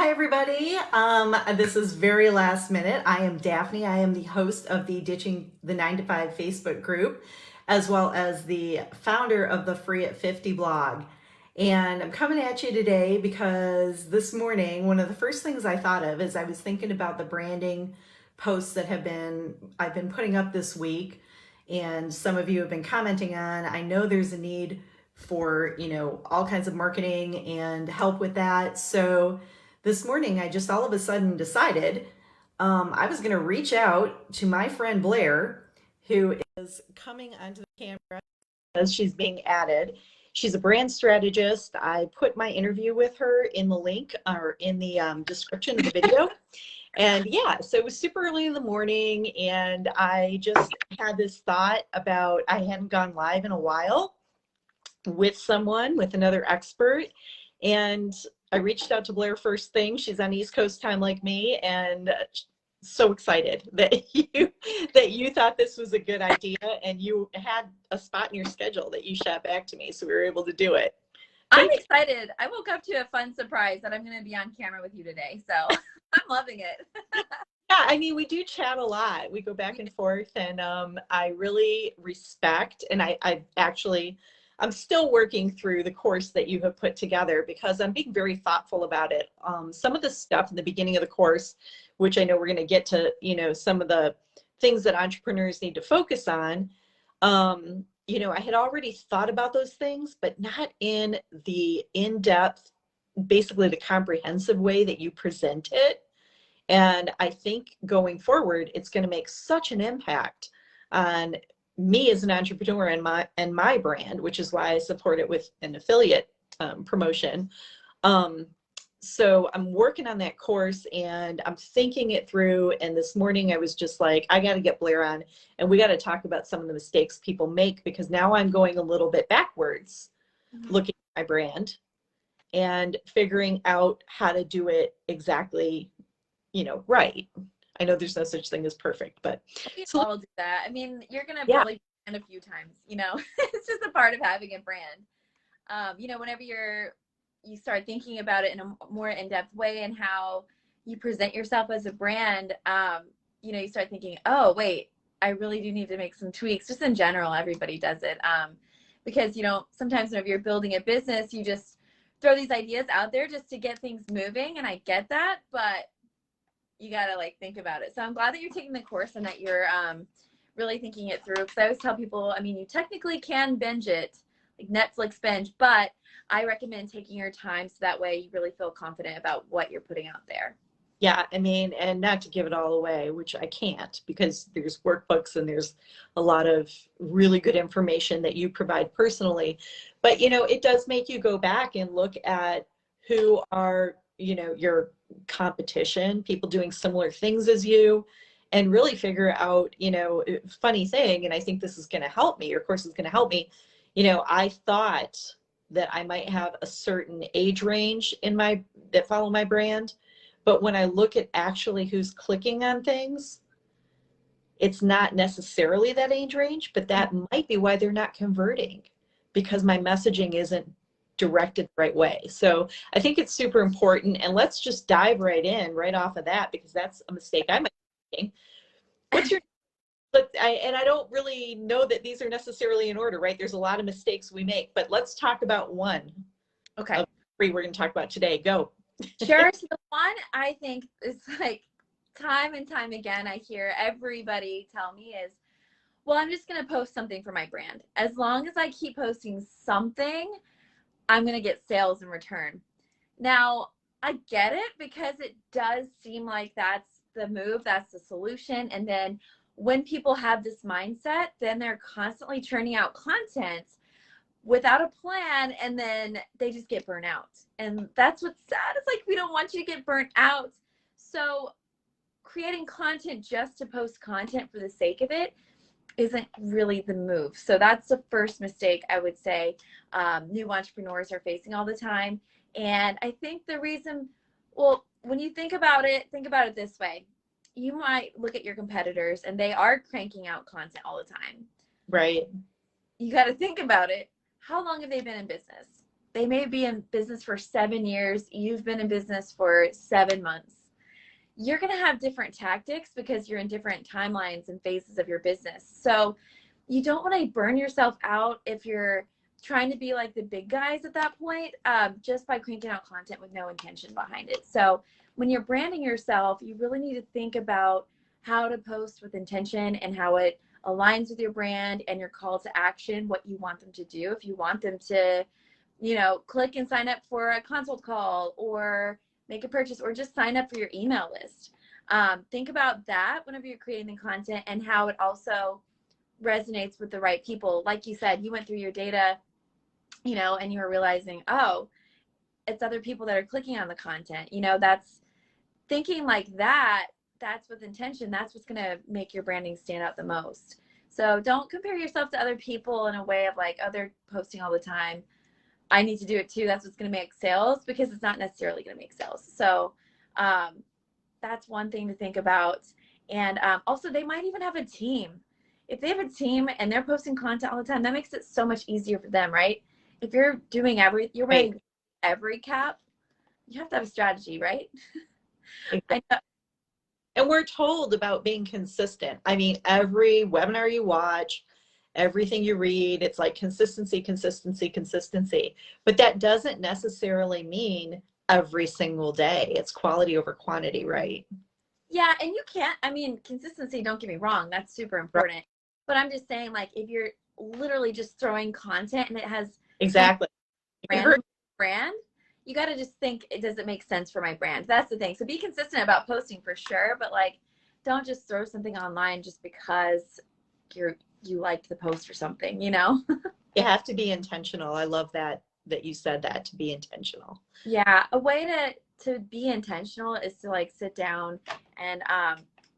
Hi, everybody. This is very last minute. I am Daphne. I am the host of the Ditching the 9 to 5 Facebook group, as well as the founder of the Free at 50 blog. And I'm coming at you today because this morning, one of the first things I thought of is I was thinking about the branding posts that I've been putting up this week, and some of you have been commenting on. I know there's a need for, all kinds of marketing and help with that. So this morning, I just all of a sudden decided I was going to reach out to my friend Blair, who is coming onto the camera as she's being added. She's a brand strategist. I put my interview with her in the link or in the description of the video. And yeah, so it was super early in the morning, and I just had this thought about I hadn't gone live in a while with another expert. And I reached out to Blair first thing. She's on East Coast time like me, and so excited that you thought this was a good idea, and you had a spot in your schedule that you shot back to me, so we were able to do it. I'm excited. I woke up to a fun surprise that I'm going to be on camera with you today, so I'm loving it. Yeah, I mean, we do chat a lot. We go back and forth, and I really respect, and I'm still working through the course that you have put together because I'm being very thoughtful about it. Some of the stuff in the beginning of the course, which I know we're going to get to, some of the things that entrepreneurs need to focus on. I had already thought about those things, but not in the in-depth, basically the comprehensive way that you present it. And I think going forward, it's going to make such an impact on me as an entrepreneur and my brand, which is why I support it with an affiliate promotion. So I'm working on that course, and I'm thinking it through. And this morning I was just like, I got to get Blair on, and we got to talk about some of the mistakes people make, because now I'm going a little bit backwards, looking at my brand and figuring out how to do it exactly, right. I know there's no such thing as perfect, but We all do that. I mean, you're going to yeah. probably brand a few times, it's just a part of having a brand. Whenever you start thinking about it in a more in-depth way and how you present yourself as a brand, you start thinking, oh, wait, I really do need to make some tweaks. Just in general, everybody does it. Because, sometimes whenever you're building a business, you just throw these ideas out there just to get things moving. And I get that, but you got to think about it. So I'm glad that you're taking the course and that you're really thinking it through. Because I always tell people, I mean, you technically can binge it, like Netflix binge, but I recommend taking your time so that way you really feel confident about what you're putting out there. Yeah, I mean, and not to give it all away, which I can't, because there's workbooks and there's a lot of really good information that you provide personally. But, it does make you go back and look at who are, your competition, people doing similar things as you, and really figure out, funny thing, and I think this is going to help me, your course is going to help me. I thought that I might have a certain age range that follow my brand. But when I look at actually who's clicking on things, it's not necessarily that age range, but that might be why they're not converting, because my messaging isn't directed the right way. So I think it's super important. And let's just dive right in right off of that, because that's a mistake I might be making. What's your and I don't really know that these are necessarily in order, right? There's a lot of mistakes we make, but let's talk about one. Okay. Of three we're going to talk about today. Go. Sure. So the one I think is time and time again, I hear everybody tell me is, well, I'm just going to post something for my brand. As long as I keep posting something, I'm going to get sales in return. Now, I get it, because it does seem like that's the move, that's the solution. And then when people have this mindset, then they're constantly churning out content without a plan, and then they just get burnt out. And that's what's sad. It's we don't want you to get burnt out. So creating content just to post content for the sake of it isn't really the move. So that's the first mistake I would say new entrepreneurs are facing all the time. And I think the reason, well, when you think about it this way. You might look at your competitors and they are cranking out content all the time. Right. You got to think about it. How long have they been in business? They may be in business for 7 years. You've been in business for 7 months. You're going to have different tactics because you're in different timelines and phases of your business. So you don't want to burn yourself out if you're trying to be like the big guys at that point, just by cranking out content with no intention behind it. So when you're branding yourself, you really need to think about how to post with intention and how it aligns with your brand and your call to action, what you want them to do. If you want them to, click and sign up for a consult call or make a purchase or just sign up for your email list. Think about that whenever you're creating the content and how it also resonates with the right people. Like you said, you went through your data, and you were realizing, oh, it's other people that are clicking on the content. That's thinking like that. That's with intention. That's what's going to make your branding stand out the most. So don't compare yourself to other people in a way of like, oh, they're posting all the time, I need to do it too. That's what's going to make sales, because it's not necessarily going to make sales. So that's one thing to think about. And also, they might even have a team. If they have a team and they're posting content all the time, that makes it so much easier for them, right? If you're doing you're wearing every cap, you have to have a strategy, right? Exactly. I know. And we're told about being consistent. I mean, every webinar you watch, everything you read, it's like consistency, consistency, consistency. But that doesn't necessarily mean every single day. It's quality over quantity, right? Yeah, and you can't, consistency, don't get me wrong, that's super important. Right. But I'm just saying, like, if you're literally just throwing content and it has exactly brand, you got to just think, does it make sense for my brand? That's the thing. So be consistent about posting for sure, but like, don't just throw something online just because you liked the post or something, You have to be intentional. I love that you said that, to be intentional. Yeah, a way to be intentional is to like sit down and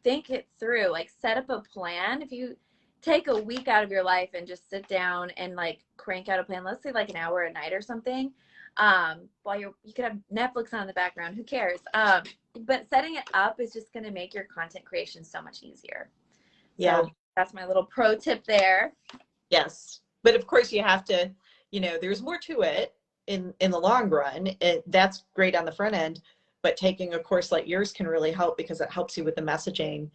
think it through, like set up a plan. If you take a week out of your life and just sit down and like crank out a plan, let's say like an hour a night or something, while you could have Netflix on in the background, who cares? But setting it up is just going to make your content creation so much easier. Yeah. So that's my little pro tip there. Yes. But of course you have to, there's more to it in the long run. That's great on the front end, but taking a course like yours can really help because it helps you with the messaging.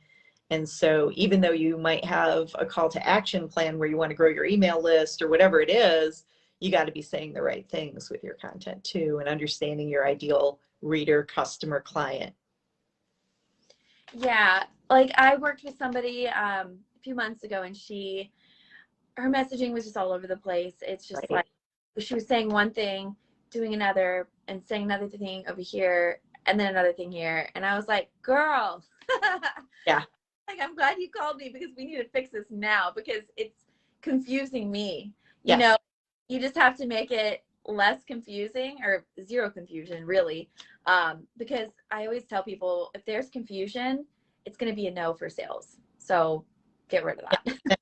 And so even though you might have a call to action plan where you want to grow your email list or whatever it is, you got to be saying the right things with your content too, and understanding your ideal reader, customer, client. Yeah, like I worked with somebody a few months ago, and her messaging was just all over the place. It's just right. Like she was saying one thing, doing another, and saying another thing over here, and then another thing here. And I was like, girl. Yeah. Like, I'm glad you called me because we need to fix this now because it's confusing me. Yes. You just have to make it less confusing or zero confusion, really. Because I always tell people if there's confusion, it's going to be a no for sales. So get rid of that.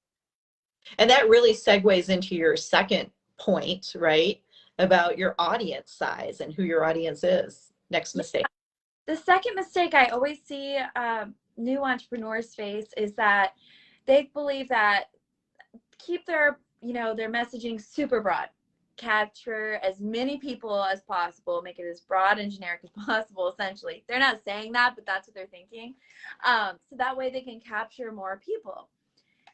And that really segues into your second point, right? About your audience size and who your audience is. Next mistake. The second mistake I always see new entrepreneurs face is that they believe that keep their messaging super broad, capture as many people as possible, make it as broad and generic as possible. Essentially, they're not saying that, but that's what they're thinking. So that way they can capture more people.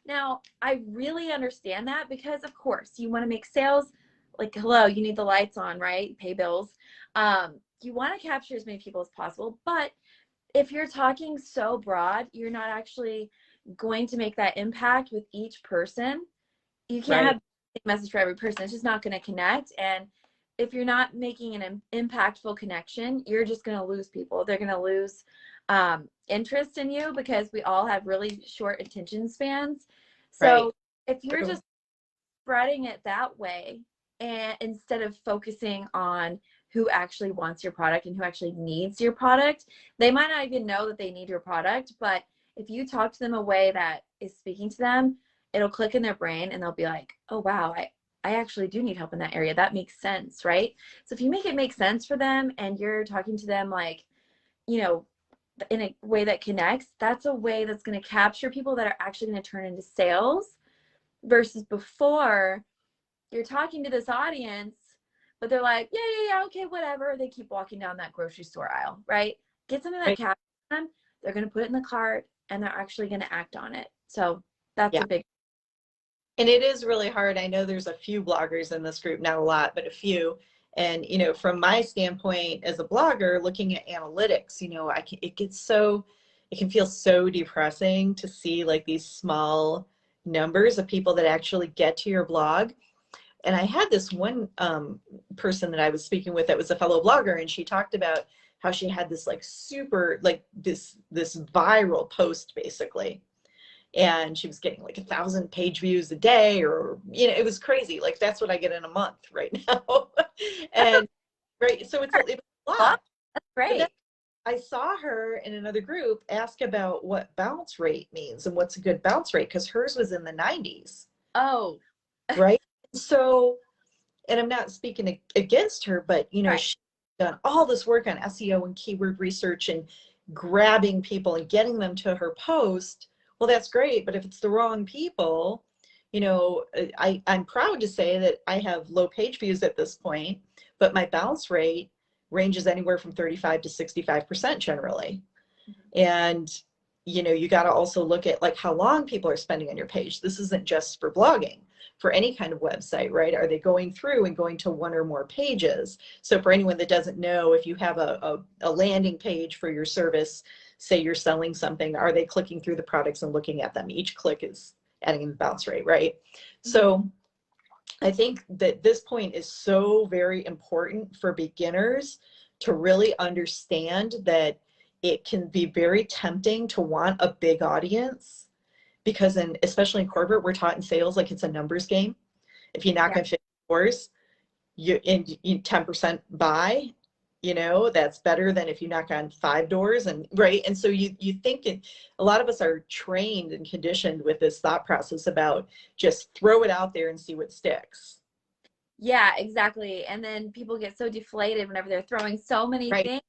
Now, I really understand that because, of course, you want to make sales. Like, hello, you need the lights on, right? Pay bills. You want to capture as many people as possible, but if you're talking so broad, you're not actually going to make that impact with each person. You can't have a message for every person. It's just not going to connect. And if you're not making an impactful connection, you're just going to lose people. They're going to lose interest in you because we all have really short attention spans. So if you're just spreading it that way, and instead of focusing on who actually wants your product and who actually needs your product, they might not even know that they need your product. But if you talk to them a way that is speaking to them, it'll click in their brain and they'll be like, oh, wow, I actually do need help in that area. That makes sense, right? So if you make it make sense for them and you're talking to them like, in a way that connects, that's a way that's going to capture people that are actually going to turn into sales versus before you're talking to this audience, but they're like, yeah, okay, whatever. They keep walking down that grocery store aisle, right? Get something that Right. captures them. They're going to put it in the cart and they're actually going to act on it. So that's Yeah. a big. And it is really hard. I know there's a few bloggers in this group, not a lot, but a few. And, from my standpoint as a blogger, looking at analytics, it can feel so depressing to see like these small numbers of people that actually get to your blog. And I had this one person that I was speaking with that was a fellow blogger, and she talked about how she had this like super, like this viral post basically, and she was getting like 1,000 page views a day, or it was crazy. Like that's what I get in a month right now. And right, so it was a lot. That's But then great. I saw her in another group ask about what bounce rate means and what's a good bounce rate, because hers was in the 90s. Oh, Right. So, and I'm not speaking against her, but right. she's done all this work on SEO and keyword research and grabbing people and getting them to her post. Well, that's great, but if it's the wrong people, I'm proud to say that I have low page views at this point, but my bounce rate ranges anywhere from 35 to 65% generally. And you got to also look at like how long people are spending on your page. This isn't just for blogging, for any kind of website, right? Are they going through and going to one or more pages? So for anyone that doesn't know, if you have a landing page for your service, say you're selling something, are they clicking through the products and looking at them? Each click is adding the bounce rate, right? So I think that this point is so very important for beginners to really understand that it can be very tempting to want a big audience, because especially in corporate, we're taught in sales like it's a numbers game. If you knock Yeah. on 50 doors, you 10% buy, that's better than if you knock on 5 doors, and right. And so you think a lot of us are trained and conditioned with this thought process about just throw it out there and see what sticks. Yeah, exactly. And then people get so deflated whenever they're throwing so many Right. things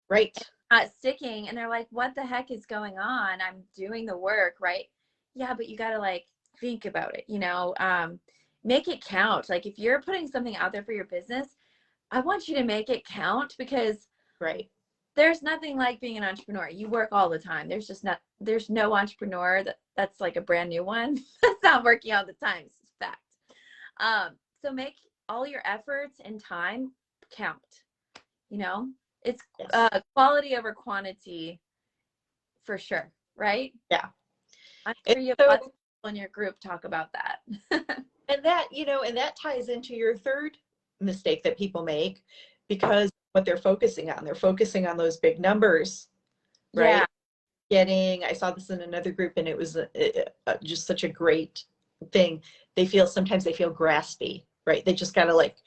Right. not sticking, and they're like, what the heck is going on? I'm doing the work, right? Yeah, but you got to like think about it, make it count. Like if you're putting something out there for your business, I want you to make it count, because Right. there's nothing like being an entrepreneur. You work all the time. There's no entrepreneur that's like a brand new one that's not working all the time. It's a fact. So make all your efforts and time count. It's Yes. quality over quantity for sure, right? Yeah. I'm And sure you have so, lots of people in your group talk about that. and that ties into your third mistake that people make, because what they're focusing on those big numbers, Yeah. right? I saw this in another group, and it was just such a great thing. Sometimes they feel graspy, right? They just got to like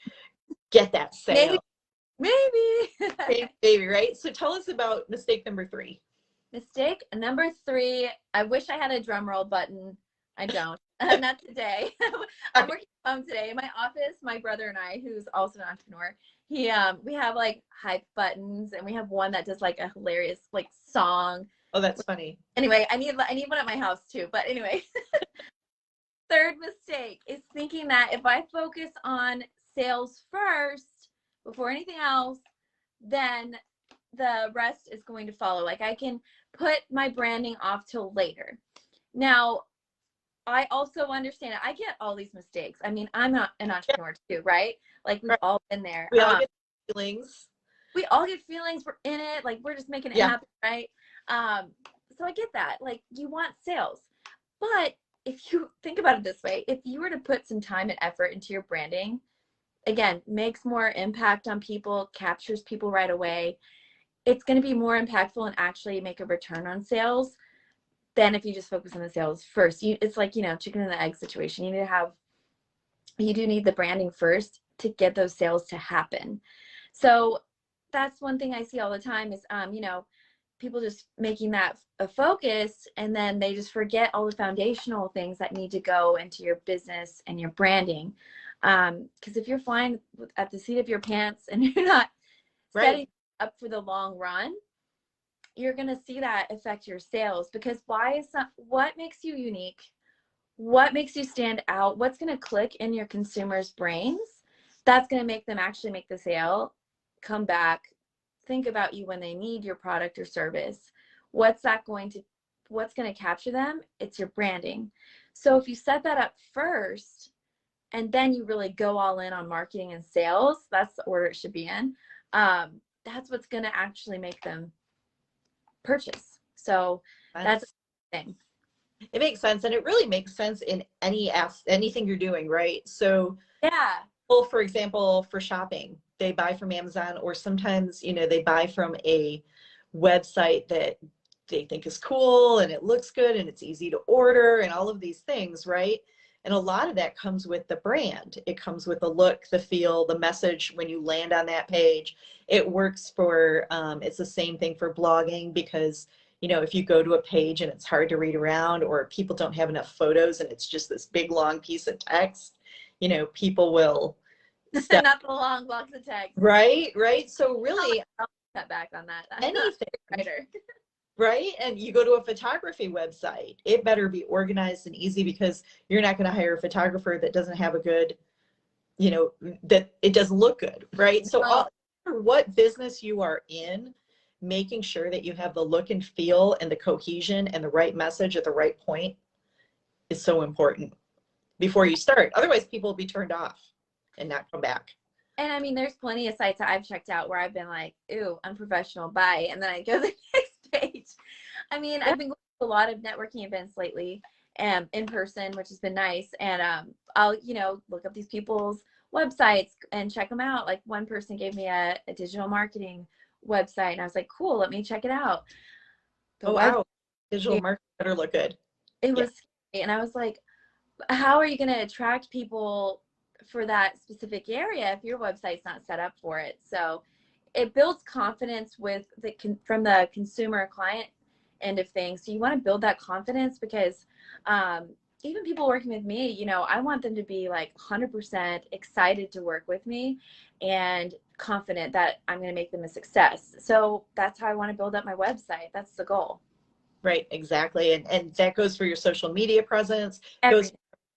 get that Maybe, sale. maybe. Baby, right? So tell us about mistake number 3. Mistake number 3. I wish I had a drum roll button. I don't. Not today. I'm working from home today. In my office, my brother and I, who's also an entrepreneur, we have like hype buttons, and we have one that does like a hilarious like song. Oh, that's funny. Anyway, I need one at my house too. But anyway, third mistake is thinking that if I focus on sales first before anything else, then the rest is going to follow. Like I can put my branding off till later. Now, I also understand it. I get all these mistakes. I mean, I'm not an entrepreneur too, right? Like we've Right. all been there. We all get feelings. We all get feelings. We're in it. Like we're just making it happen, right? So I get that. Like you want sales, but if you think about it this way, if you were to put some time and effort into your branding, again, makes more impact on people, captures people right away, it's going to be more impactful and actually make a return on sales than if you just focus on the sales first. It's like, chicken and the egg situation. You do need the branding first to get those sales to happen. So that's one thing I see all the time is, people just making that a focus, and then they just forget all the foundational things that need to go into your business and your branding. Because if you're flying at the seat of your pants and you're not setting up for the long run, you're going to see that affect your sales. Because what makes you unique? What makes you stand out? What's going to click in your consumers' brains? that's going to make them actually make the sale, come back, think about you when they need your product or service. What's going to capture them? It's your branding. So if you set that up first and then you really go all in on marketing and sales, that's the order it should be in. That's what's going to actually make them purchase. So that's the thing. It makes sense, and it really makes sense in anything you're doing, right? So, Yeah. well, for example, for shopping, they buy from Amazon, or sometimes, they buy from a website that they think is cool and it looks good and it's easy to order and all of these things, right? And a lot of that comes with the brand. It comes with the look, the feel, the message when you land on that page. It works for, it's the same thing for blogging, because if you go to a page and it's hard to read around, or people don't have enough photos and it's just this big long piece of text, people will step. Not the long blocks of text. Right. So really, I'll cut back on that. anything. Right. And you go to a photography website, it better be organized and easy, because you're not going to hire a photographer that doesn't have a good, that it doesn't look good. Right. So what business you are in, making sure that you have the look and feel and the cohesion and the right message at the right point is so important before you start. Otherwise, people will be turned off and not come back. And I mean, there's plenty of sites that I've checked out where I've been like, ooh, unprofessional, bye. And then I go to the next page. I mean, I've been going to a lot of networking events lately, in person, which has been nice. And I'll, look up these people's websites and check them out. Like, one person gave me a digital marketing website, and I was like, cool, let me check it out. Wow. Digital marketing better look good. It was scary. And I was like, how are you going to attract people for that specific area if your website's not set up for it? So it builds confidence from the consumer client end of things. So you want to build that confidence, because even people working with me, I want them to be like 100% excited to work with me and confident that I'm going to make them a success. So that's how I want to build up my website. That's the goal. Right, exactly. And that goes for your social media presence, goes for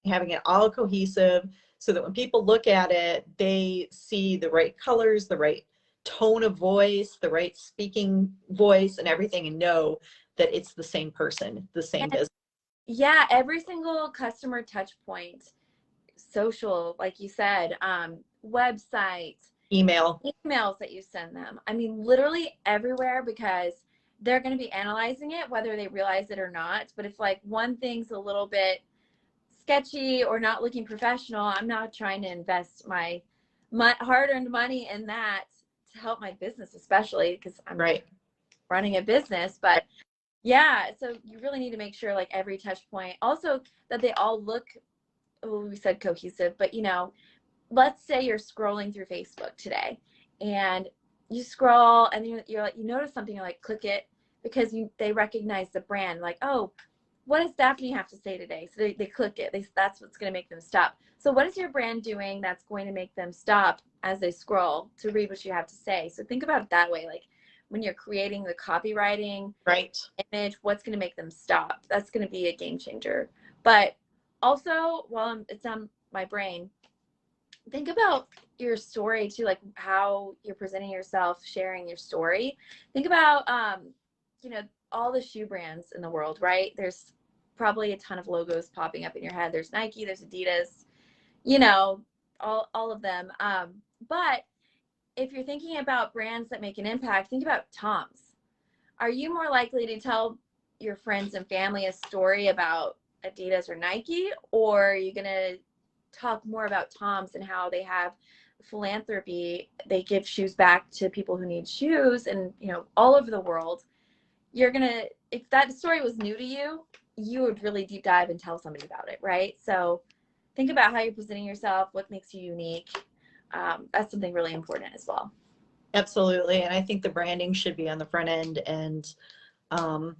having it all cohesive, so that when people look at it, they see the right colors, the right tone of voice, the right speaking voice and everything, and know that it's the same person, the same business. Yeah, every single customer touch point, social, like you said, website, emails that you send them. I mean, literally everywhere, because they're going to be analyzing it whether they realize it or not. But if like one thing's a little bit sketchy or not looking professional, I'm not trying to invest my hard-earned money in that to help my business, especially because I'm running a business. But yeah, so you really need to make sure, like, every touch point, also that they all look, well, we said cohesive, but let's say you're scrolling through Facebook today and you scroll and you're like, you notice something, you're like, click it, because they recognize the brand, like, oh, what does Daphne have to say today? So they click it. That's what's going to make them stop. So what is your brand doing that's going to make them stop as they scroll to read what you have to say? So think about it that way. Like, when you're creating the copywriting image, what's going to make them stop? That's going to be a game changer. But also, while it's on my brain, think about your story too, like how you're presenting yourself, sharing your story. Think about, all the shoe brands in the world, right? There's probably a ton of logos popping up in your head. There's Nike, there's Adidas, all of them. But if you're thinking about brands that make an impact, think about Tom's. Are you more likely to tell your friends and family a story about Adidas or Nike, or are you going to talk more about Tom's and how they have philanthropy? They give shoes back to people who need shoes, and all over the world. If that story was new to you, you would really deep dive and tell somebody about it, right? So think about how you're presenting yourself, what makes you unique. That's something really important as well. Absolutely. And I think the branding should be on the front end. And I'm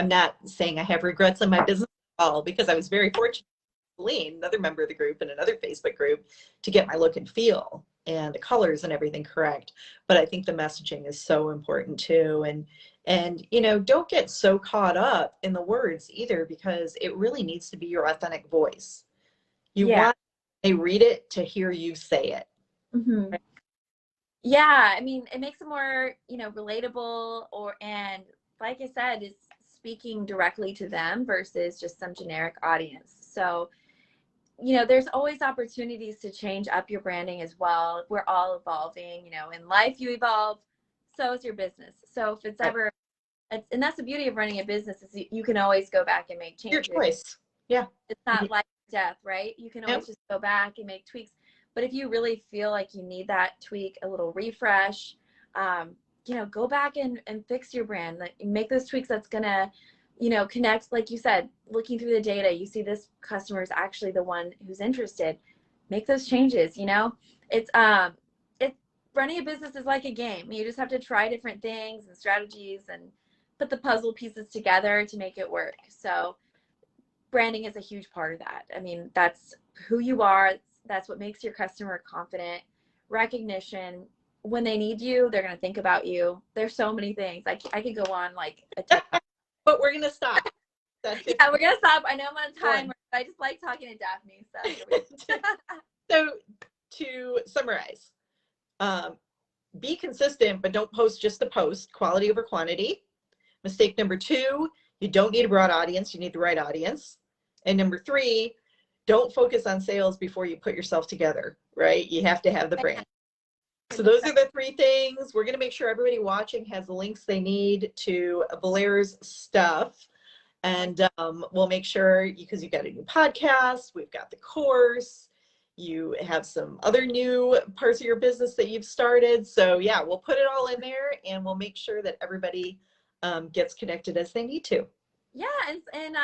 not saying I have regrets in my business at all, because I was very fortunate, Lean, another member of the group in another Facebook group, to get my look and feel and the colors and everything correct. But I think the messaging is so important too. And don't get so caught up in the words either, because it really needs to be your authentic voice. You want they read it to hear you say it, Mm-hmm. Yeah, I mean, it makes it more, relatable and like I said, it's speaking directly to them versus just some generic audience. So, there's always opportunities to change up your branding as well. We're all evolving, in life you evolve, so is your business. So if it's Right. ever, and that's the beauty of running a business is you can always go back and make Your changes. choice. Yeah. It's not life or death, right? You can always just go back and make tweaks. But if you really feel like you need that tweak, a little refresh, go back and fix your brand. Like, make those tweaks that's gonna, connect. Like you said, looking through the data, you see this customer is actually the one who's interested. Make those changes. It's running a business is like a game. You just have to try different things and strategies and put the puzzle pieces together to make it work. So branding is a huge part of that. I mean, that's who you are. That's what makes your customer confident. Recognition. When they need you, they're going to think about you. There's so many things. I could go on like a TikTok. But we're going to stop. Yeah, we're going to stop. I know I'm on time. I just like talking to Daphne. So, so to summarize, be consistent, but don't post just to post. Quality over quantity. Mistake number 2, you don't need a broad audience. You need the right audience. And number 3, don't focus on sales before you put yourself together, right? You have to have the brand. So those are the 3 things. We're going to make sure everybody watching has the links they need to Valera's stuff. And we'll make sure, because you've got a new podcast, we've got the course, you have some other new parts of your business that you've started. So yeah, we'll put it all in there and we'll make sure that everybody gets connected as they need to. Yeah, and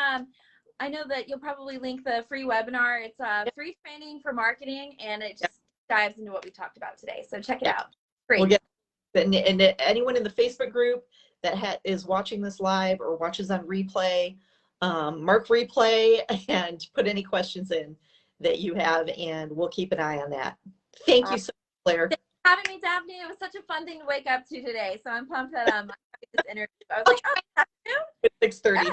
I know that you'll probably link the free webinar. It's a free training for marketing, and it just dives into what we talked about today. So check it out. Free. We'll get, and anyone in the Facebook group that is watching this live or watches on replay, mark replay and put any questions in that you have, and we'll keep an eye on that. Thank you so much, Blair. Thanks for having me, Daphne. It was such a fun thing to wake up to today. So I'm pumped that I got this interview. I was like, oh, it's 6:30.